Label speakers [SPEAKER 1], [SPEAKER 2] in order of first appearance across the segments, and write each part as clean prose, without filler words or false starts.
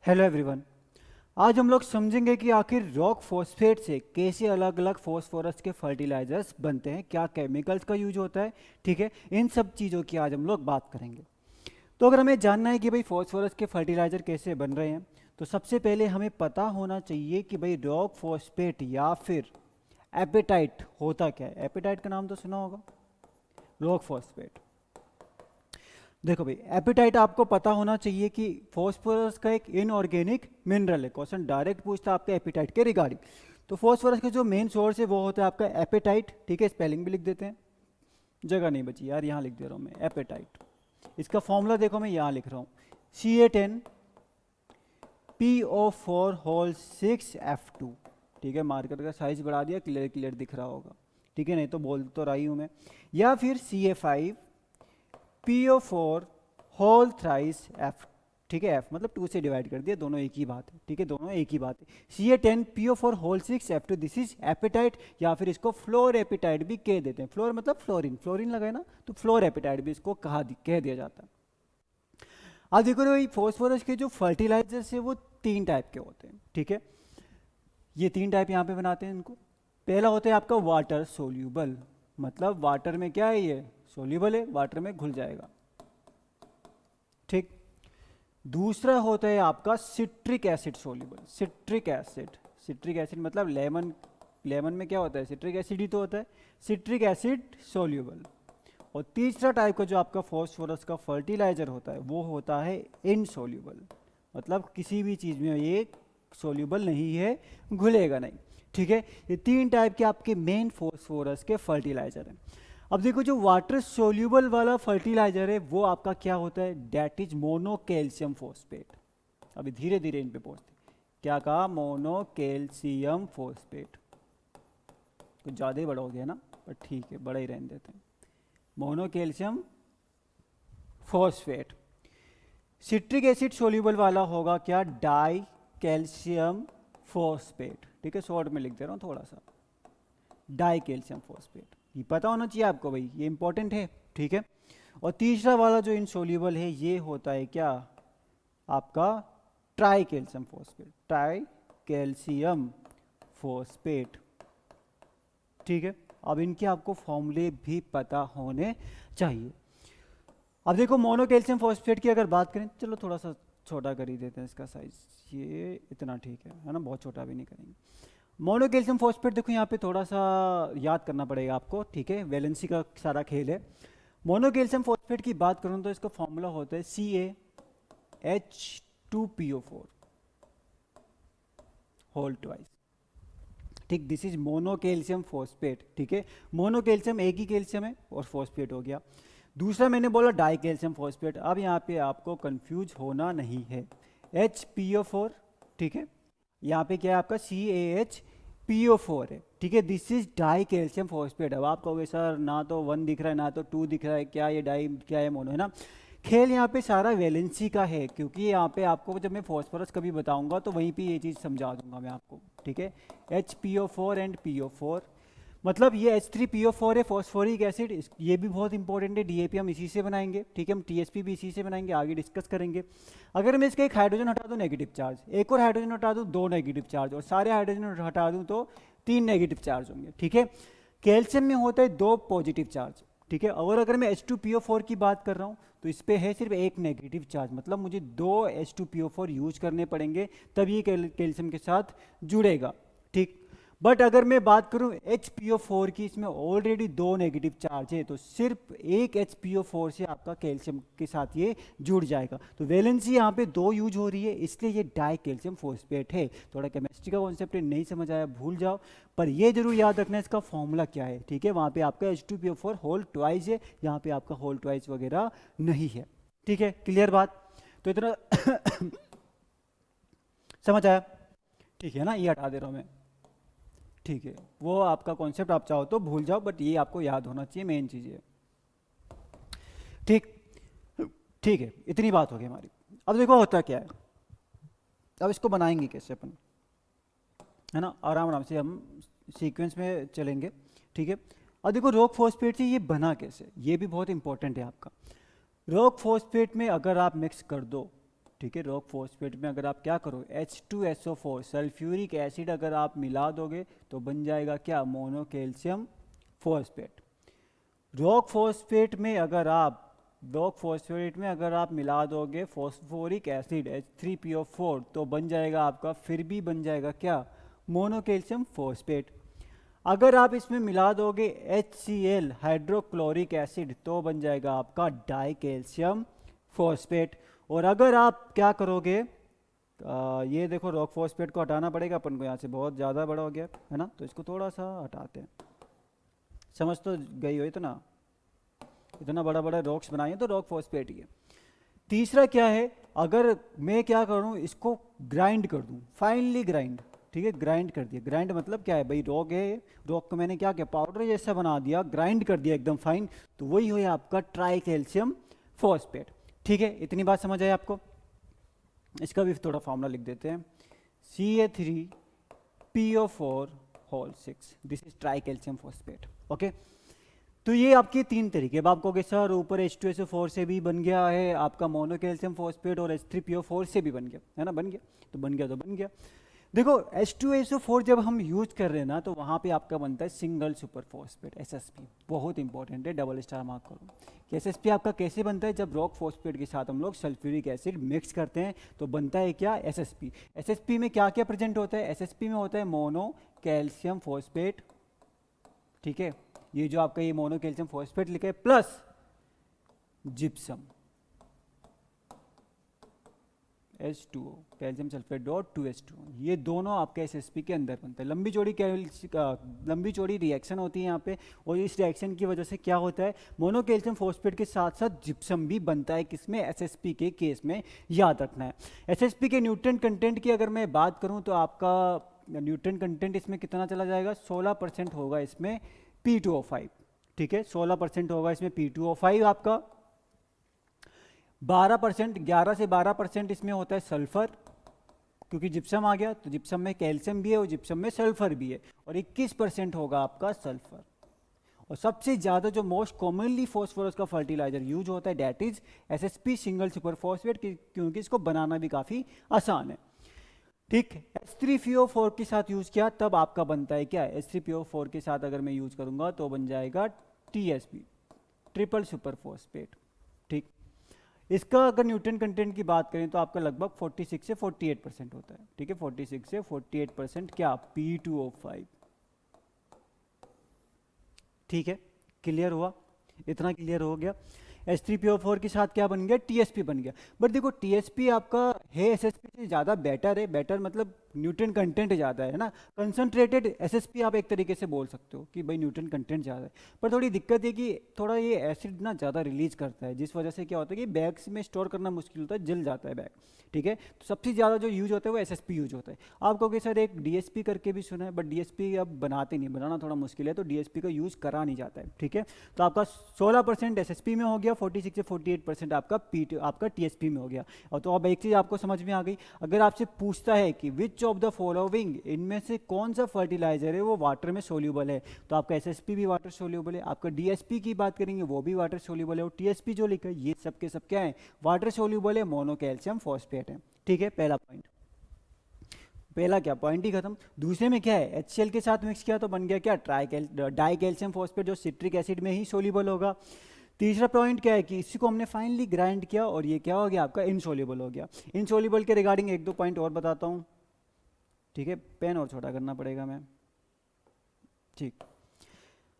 [SPEAKER 1] Hello everyone. आज हम लोग समझेंगे कि आखिर रॉक फॉस्फेट से कैसे अलग अलग फॉस्फोरस के फर्टिलाइजर्स बनते हैं, क्या केमिकल्स का यूज होता है। ठीक है, इन सब चीज़ों की आज हम लोग बात करेंगे। तो अगर हमें जानना है कि भाई फॉस्फोरस के फर्टिलाइजर कैसे बन रहे हैं, तो सबसे पहले हमें पता होना चाहिए कि भाई रॉक फॉस्फेट या फिर एपेटाइट होता क्या है। एपेटाइट का नाम तो सुना होगा, रॉक फॉस्फेट। देखो भाई, एपिटाइट आपको पता होना चाहिए कि फॉस्फोरस का एक इनऑर्गेनिक मिनरल है। क्वेश्चन डायरेक्ट पूछता है आपके एपिटाइट के रिगार्डिंग। तो फॉस्फोरस का जो मेन सोर्स है वो होता है आपका एपेटाइट। ठीक है, स्पेलिंग भी लिख देते हैं, जगह नहीं बची यार, यहाँ लिख दे रहा हूँ मैं एपेटाइट। इसका फॉर्मूला देखो, मैं यहाँ लिख रहा हूँ CA10PO4 6F2। ठीक है, मार्कर का साइज बढ़ा दिया, क्लियर क्लियर दिख रहा होगा। ठीक है, नहीं तो बोल तो रही हूँ मैं। या फिर CA5PO4 ठीक है, F मतलब 2 से डिवाइड कर दिया, दोनों एक ही बात है। ठीक है, दोनों एक ही बात है। CA10PO4 6F2, this is apatite, या फिर इसको फ्लोर एपिटाइट भी कह देते हैं। फ्लोर मतलब फ्लोरीन, फ्लोरीन लगाए ना, तो फ्लोर एपिटाइट भी इसको कह दिया जाता है। अब देखो भाई, फॉस्फोरस के जो फर्टिलाइजर्स है वो 3 टाइप के होते हैं। ठीक है, ये 3 टाइप यहाँ पे बनाते हैं इनको। पहला होता है आपका वाटर सोल्यूबल, मतलब वाटर में क्या है, ये सोल्यूबल है, वाटर में घुल जाएगा। ठीक। दूसरा होता है आपका citric acid soluble. Citric acid, citric acid मतलब लेमन, लेमन में क्या होता है, सिट्रिक एसिड ही तो होता है, सिट्रिक एसिड सोल्यूबल। और तीसरा टाइप का जो आपका फॉस्फोरस का फर्टिलाइजर होता है वो होता है इनसोल्यूबल, मतलब किसी भी चीज़ में ये सोल्यूबल नहीं है, घुलेगा नहीं। ठीक है, ये 3 टाइप के आपके मेन फॉस्फोरस के फर्टिलाइजर हैं। अब देखो, जो वाटर सोल्यूबल वाला फर्टिलाइजर है वो आपका क्या होता है, that is mono calcium phosphate. अभी धीरे धीरे इन पे पहुंचते हैं। क्या कहा, मोनो कैल्शियम फॉस्फेट। कुछ ज़्यादा ही बड़ा हो गया ना, पर ठीक है, बड़ा ही रहने देते हैं। Mono calcium phosphate. Citric acid soluble वाला होगा क्या, डाई कैल्शियम फॉस्फेट। ठीक है, शॉर्ट में लिख दे रहा हूँ थोड़ा सा, डाई कैल्शियम फॉस्फेट। ये पता होना चाहिए आपको भाई, ये इंपॉर्टेंट है। ठीक है, और तीसरा वाला जो इनसोल्यूबल है ये होता है क्या, आपका try calcium phosphate. Try calcium phosphate. ठीक है, अब इनके आपको फॉर्मूले भी पता होने चाहिए। अब देखो, मोनो कैल्शियम फॉस्फेट की अगर बात करें, चलो थोड़ा सा छोटा कर ही देते हैं इसका साइज, ये इतना ठीक है ना, बहुत छोटा भी नहीं करेंगे। मोनो कैल्शियम फॉस्फेट देखो, यहाँ पे थोड़ा सा याद करना पड़ेगा आपको। ठीक है, वैलेंसी का सारा खेल है। मोनो कैल्शियम फॉस्फेट की बात करूँ तो इसका फॉर्मूला होता है CaH2PO4 होल ट्वाइस। ठीक, this is mono calcium phosphate. ठीक है, मोनो कैल्शियम एक ही कैल्शियम है और फॉस्फेट हो गया। दूसरा मैंने बोला डाई कैल्शियम फॉस्फेट। अब यहाँ पे आपको कंफ्यूज होना नहीं है, HPO4। ठीक है, यहाँ पे क्या है आपका CaHPO4 है। ठीक है, this is die calcium phosphate. अब आप कहोगे सर ना तो 1 दिख रहा है ना तो 2 दिख रहा है, क्या ये डाई क्या है मोनो, है ना। खेल यहाँ पे सारा वैलेंसी का है, क्योंकि यहाँ पे आपको जब मैं फॉस्फोरस कभी बताऊंगा तो वहीं पे ये चीज़ समझा दूंगा मैं आपको। ठीक है, HPO4 एंड PO4, मतलब ये H3PO4 है, फॉस्फोरिक एसिड। ये भी बहुत इंपॉर्टेंट है, DAP हम इसी से बनाएंगे। ठीक है, हम TSP भी इसी से बनाएंगे, आगे डिस्कस करेंगे। अगर मैं इसका एक हाइड्रोजन हटा दूँ नेगेटिव चार्ज, एक और हाइड्रोजन हटा दूँ 2 नेगेटिव चार्ज, और सारे हाइड्रोजन हटा दूँ तो 3 नेगेटिव चार्ज होंगे। ठीक है, कैल्शियम में होता है 2 पॉजिटिव चार्ज। ठीक है, और अगर मैं H2PO4 की बात कर रहा हूँ तो इस पे है सिर्फ 1 नेगेटिव चार्ज, मतलब मुझे 2 H2PO4 यूज करने पड़ेंगे तब ये कैल्शियम के साथ जुड़ेगा। ठीक, बट अगर मैं बात करूं HPO4 की, इसमें ऑलरेडी 2 नेगेटिव चार्ज है, तो सिर्फ एक HPO4 से आपका कैल्शियम के साथ ये जुड़ जाएगा। तो वैलेंसी यहाँ पे 2 यूज हो रही है, इसलिए ये डाई कैल्शियम फॉस्फेट है। थोड़ा केमिस्ट्री का कॉन्सेप्ट है, नहीं समझ आया भूल जाओ, पर ये जरूर याद रखना इसका फॉर्मूला क्या है। ठीक है, वहाँ पे आपका H2PO4 होल ट्वाइस है, यहाँ पे आपका होल ट्वाइस वगैरह नहीं है। ठीक है, क्लियर बात, तो इतना समझ आया। ठीक है ना, ये हटा दे रहा हूँ मैं। ठीक है, वो आपका कॉन्सेप्ट आप चाहो तो भूल जाओ, बट ये आपको याद होना चाहिए, मेन चीज़ है। ठीक, ठीक है, इतनी बात होगी हमारी। अब देखो होता क्या है, अब इसको बनाएंगे कैसे अपन, है ना, आराम आराम से हम सीक्वेंस में चलेंगे। ठीक है, अब देखो रॉक फॉस्फेट से ये बना कैसे, ये भी बहुत इंपॉर्टेंट है आपका। रॉक फॉस्फेट में अगर आप मिक्स कर दो ठीक है, रॉक फॉस्फेट में अगर आप क्या करो H2SO4 सल्फ्यूरिक एसिड अगर आप मिला दोगे तो बन जाएगा क्या, mono calcium phosphate. Rock phosphate में अगर आप मिला दोगे फॉस्फोरिक एसिड H3PO4 तो बन जाएगा आपका, फिर भी बन जाएगा क्या, मोनो कैल्शियम फॉस्फेट। अगर आप इसमें मिला दोगे HCl हाइड्रोक्लोरिक एसिड तो बन जाएगा आपका डाई कैल्शियम फॉस्फेट। और अगर आप क्या करोगे, ये देखो रॉक फॉस्फेट को हटाना पड़ेगा अपन को, यहाँ से बहुत ज़्यादा बड़ा हो गया है ना, तो इसको थोड़ा सा हटाते हैं। समझ तो गई हो इतना बड़ा बड़ा रॉक्स बनाए हैं तो रॉक फॉस्फेट ही है। तीसरा क्या है, अगर मैं क्या करूँ, इसको ग्राइंड कर दूँ, फाइनली ग्राइंड, ठीक है, ग्राइंड कर दिया। ग्राइंड मतलब क्या है भाई, रॉक है, रॉक को मैंने क्या किया, पाउडर जैसा बना दिया, ग्राइंड कर दिया एकदम फाइन, तो वही हो आपका ट्राई कैल्शियम फॉस्फेट। ठीक है, इतनी बात समझ आए आपको। इसका भी थोड़ा फॉर्मूला लिख देते हैं, Ca3PO4 this is try calcium phosphate. Okay, तो ये आपके तीन तरीके। अब आप कहोगे सर ऊपर H2SO4 से भी बन गया है आपका मोनो कैल्शियम फॉस्फेट और H3PO4 से भी बन गया है ना, बन गया तो बन गया। देखो H2SO4 जब हम यूज कर रहे हैं ना, तो वहाँ पे आपका बनता है सिंगल सुपर फॉस्फेट SSP। बहुत इंपॉर्टेंट है, डबल स्टार मार्क करो कि SSP आपका कैसे बनता है, जब रॉक फॉस्फेट के साथ हम लोग सल्फ्यूरिक एसिड मिक्स करते हैं तो बनता है क्या, SSP। SSP में क्या क्या प्रेजेंट होता है, SSP में होता है मोनो कैल्शियम फॉस्फेट, ठीक है, ये जो आपका ये मोनो कैल्शियम फॉस्फेट लिखा है, plus gypsum H2O calcium sulphate dot 2H2O, ये दोनों आपके SSP के अंदर बनता है। लंबी चौड़ी रिएक्शन होती है यहाँ पे, और इस रिएक्शन की वजह से क्या होता है, मोनो कैल्शियम फॉस्फेट के साथ साथ जिप्सम भी बनता है, किसमें, SSP के केस में, याद रखना है। SSP के न्यूट्रिएंट कंटेंट की अगर मैं बात करूँ तो आपका न्यूट्रिएंट कंटेंट इसमें कितना चला जाएगा, 16% होगा इसमें P2O5, ठीक है, 16% होगा इसमें P2O5 आपका, 12%, 11 से 12% इसमें होता है सल्फर, क्योंकि जिप्सम आ गया तो जिप्सम में कैल्शियम भी है और जिप्सम में सल्फर भी है, और 21% होगा आपका सल्फर। और सबसे ज़्यादा जो मोस्ट कॉमनली फॉस्फोरस का फर्टिलाइजर यूज होता है that is SSP single super phosphate, क्योंकि इसको बनाना भी काफ़ी आसान है। ठीक, H3PO4 के साथ यूज किया तब आपका बनता है क्या, H3PO4 के साथ अगर मैं यूज करूंगा तो बन जाएगा TSP ट्रिपल सुपर फॉस्फेट। ठीक, इसका अगर न्यूट्रिएंट कंटेंट की बात करें तो आपका लगभग 46 से 48% होता है, ठीक है, 46 से 48% क्या, P2O5। ठीक है, क्लियर हुआ, इतना क्लियर हो गया। H3PO4 के साथ क्या बन गया, TSP बन गया। बट देखो TSP आपका है SSP से ज़्यादा बेटर है, बेटर मतलब न्यूट्रिएंट कंटेंट ज़्यादा है ना, कंसनट्रेटेड SSP आप एक तरीके से बोल सकते हो कि भाई न्यूट्रिएंट कंटेंट ज़्यादा है। पर थोड़ी दिक्कत है कि थोड़ा ये एसिड ना ज़्यादा रिलीज करता है, जिस वजह से क्या होता है कि बैग्स में स्टोर करना मुश्किल होता है, जल जाता है बैग, ठीक है। तो सबसे ज़्यादा जो यूज होता है वो SSP यूज होता है। आप कहोगे सर एक DSP करके भी सुना है, बट DSP अब बनाते नहीं, बनाना थोड़ा मुश्किल है, तो DSP का यूज़ करा नहीं जाता है, ठीक है। तो आपका 16% SSP में हो गया, 46 से 48% आपका TSP में हो गया। और तो अब एक चीज़ आपको समझ में आ गई, अगर आपसे पूछता है कि विच ऑफ द फॉलोइंग, इनमें से कौन सा फर्टिलाइजर है वो वाटर में सोल्यूबल है, तो आपका SSP भी वाटर सोल्यूबल है, आपका DSP की बात करेंगे वो भी वाटर सोल्यूबल है, और TSP जो लिखा है ये सब के सब क्या है, वाटर सोल्यूबल है, मोनो कैल्शियम फॉस्फेट है। ठीक है, पहला पॉइंट, पहला क्या पॉइंट ही खत्म। दूसरे में क्या है, HCl के साथ मिक्स किया तो बन गया क्या, डाई कैल्शियम फॉस्फेट, जो सिट्रिक एसिड में ही सोल्यूबल होगा। तीसरा पॉइंट क्या है कि इसी को हमने फाइनली ग्राइंड किया और ये क्या हो गया आपका, इनसोल्यूबल हो गया। इनसोल्यूबल के रिगार्डिंग एक दो पॉइंट और बताता हूँ, ठीक है, पेन और छोटा करना पड़ेगा मैं, ठीक।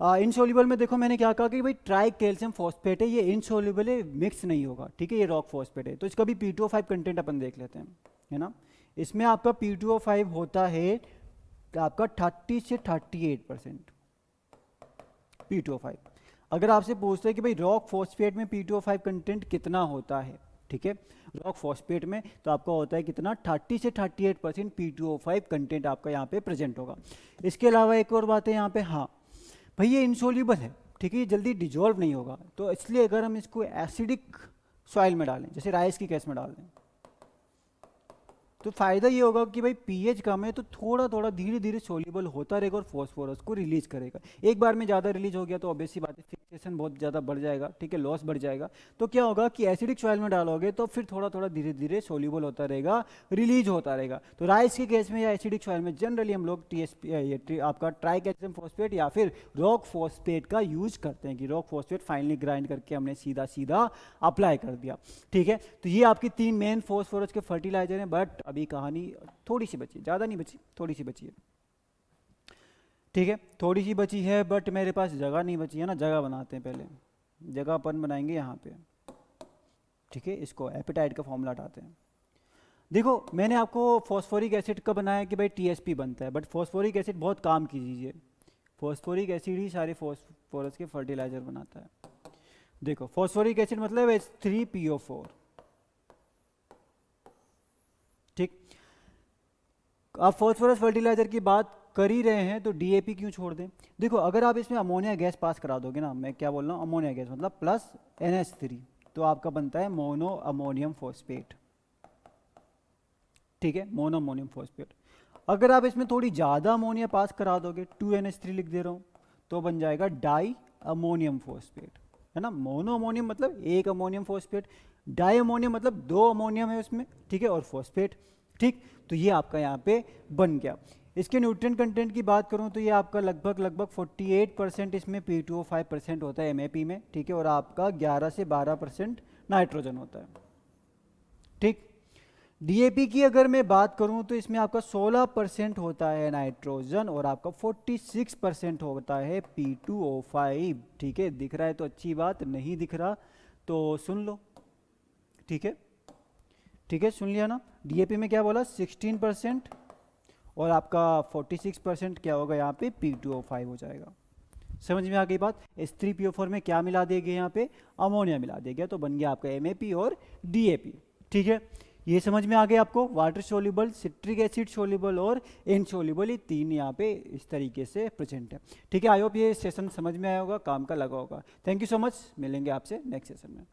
[SPEAKER 1] इनसोल्यूबल में देखो मैंने क्या कहा कि भाई ट्राई कैल्शियम फॉस्फेट है, ये इनसोल्यूबल है, मिक्स नहीं होगा, ठीक है, ये रॉक फॉस्फेट है। तो इसका भी P2O5 कंटेंट अपन देख लेते हैं, है ना। इसमें आपका P2O5 होता है आपका 30 से 38% P2O5। अगर आपसे पूछते हैं कि भाई रॉक फॉस्फेट में P2O5 कंटेंट कितना होता है, ठीक है, रॉक फॉस्फेट में तो आपका होता है कितना, 30 से 38% P2O5 कंटेंट आपका यहाँ पे प्रेजेंट होगा। इसके अलावा एक और बात है यहाँ पे, हाँ भाई ये इनसोल्यूबल है, ठीक है, ये जल्दी डिजोल्व नहीं होगा, तो इसलिए अगर हम इसको एसिडिक सॉइल में डालें, जैसे राइस की केस में डाल दें, तो फायदा ये होगा कि भाई pH कम है तो थोड़ा थोड़ा धीरे धीरे सोल्यूबल होता रहेगा और फॉस्फोरस को रिलीज करेगा। एक बार में ज़्यादा रिलीज हो गया तो ऑब्वियसली बात है, फिक्स कंसंट्रेशन बहुत ज़्यादा बढ़ जाएगा, ठीक है, लॉस बढ़ जाएगा। तो क्या होगा कि एसिडिक सॉइल में डालोगे तो फिर थोड़ा थोड़ा धीरे धीरे सोल्यूबल होता रहेगा, रिलीज होता रहेगा। तो राइस के केस में या एसिडिक सॉइल में जनरली हम लोग आपका ट्राई कैल्शियम फॉस्फेट या फिर रॉक फॉस्फेट का यूज करते हैं कि रॉक फॉस्फेट फाइनली ग्राइंड करके हमने सीधा सीधा अप्लाई कर दिया, ठीक है। तो ये आपकी 3 मेन फॉस्फोरस के फर्टिलाइजर हैं, बट अभी कहानी थोड़ी सी बची, ज़्यादा नहीं बची, थोड़ी सी बची है, ठीक है, थोड़ी सी बची है, बट मेरे पास जगह नहीं बची है ना, जगह बनाते हैं पहले, जगह अपन बनाएंगे यहाँ पे, ठीक है। इसको एपेटाइट का फॉर्मूला हटाते हैं। देखो मैंने आपको फॉस्फोरिक एसिड का बनाया कि भाई टीएसपी बनता है, बट फॉस्फोरिक एसिड बहुत काम की चीज़ है, फॉस्फोरिक एसिड ही सारे फॉस्फोरस के फर्टिलाइजर बनाता है। देखो फॉस्फोरिक एसिड मतलब H3PO4, ठीक। आप फॉस्फोरस फर्टिलाइजर की बात कर ही रहे हैं तो डीएपी क्यों छोड़ दें। देखो अगर आप इसमें अमोनिया गैस पास करा दोगे ना, मैं क्या बोल रहा हूँ, अमोनिया गैस मतलब प्लस NH3, तो आपका बनता है मोनो अमोनियम फॉस्फेट, ठीक है, मोनो अमोनियम फॉस्फेट। अगर आप इसमें थोड़ी ज़्यादा अमोनिया पास करा दोगे, 2NH3 लिख दे रहा हूँ, तो बन जाएगा डाई अमोनियम फॉस्फेट, है ना। मोनो अमोनियम मतलब एक अमोनियम फॉस्फेट, डाई अमोनियम मतलब 2 अमोनियम है उसमें, ठीक है, और फॉस्फेट, ठीक। तो ये आपका यहाँ पे बन गया। इसके न्यूट्रिएंट कंटेंट की बात करूँ तो ये आपका लगभग 48% इसमें P2O5% होता है MAP में, ठीक है, और आपका 11 से 12% नाइट्रोजन होता है, ठीक। डीएपी की अगर मैं बात करूं तो इसमें आपका 16% होता है नाइट्रोजन और आपका 46% होता है P2O5, ठीक है। दिख रहा है तो अच्छी बात, नहीं दिख रहा तो सुन लो, ठीक है, ठीक है, सुन लिया ना। डीएपी में क्या बोला, 16% और आपका 46% क्या होगा यहाँ पे, P2O5 हो जाएगा। समझ में आ गई बात। H3PO4 में क्या मिला देंगे, यहाँ पे अमोनिया मिला देंगे, तो बन गया आपका MAP और DAP, ठीक है। ये समझ में आ गया आपको, water soluble, citric acid soluble और इनसोल्यूबल, ये 3 यहाँ पे इस तरीके से प्रेजेंट है, ठीक है। आई होप ये सेशन समझ में आया होगा, काम का लगा होगा। थैंक यू सो मच, मिलेंगे आपसे नेक्स्ट सेशन में।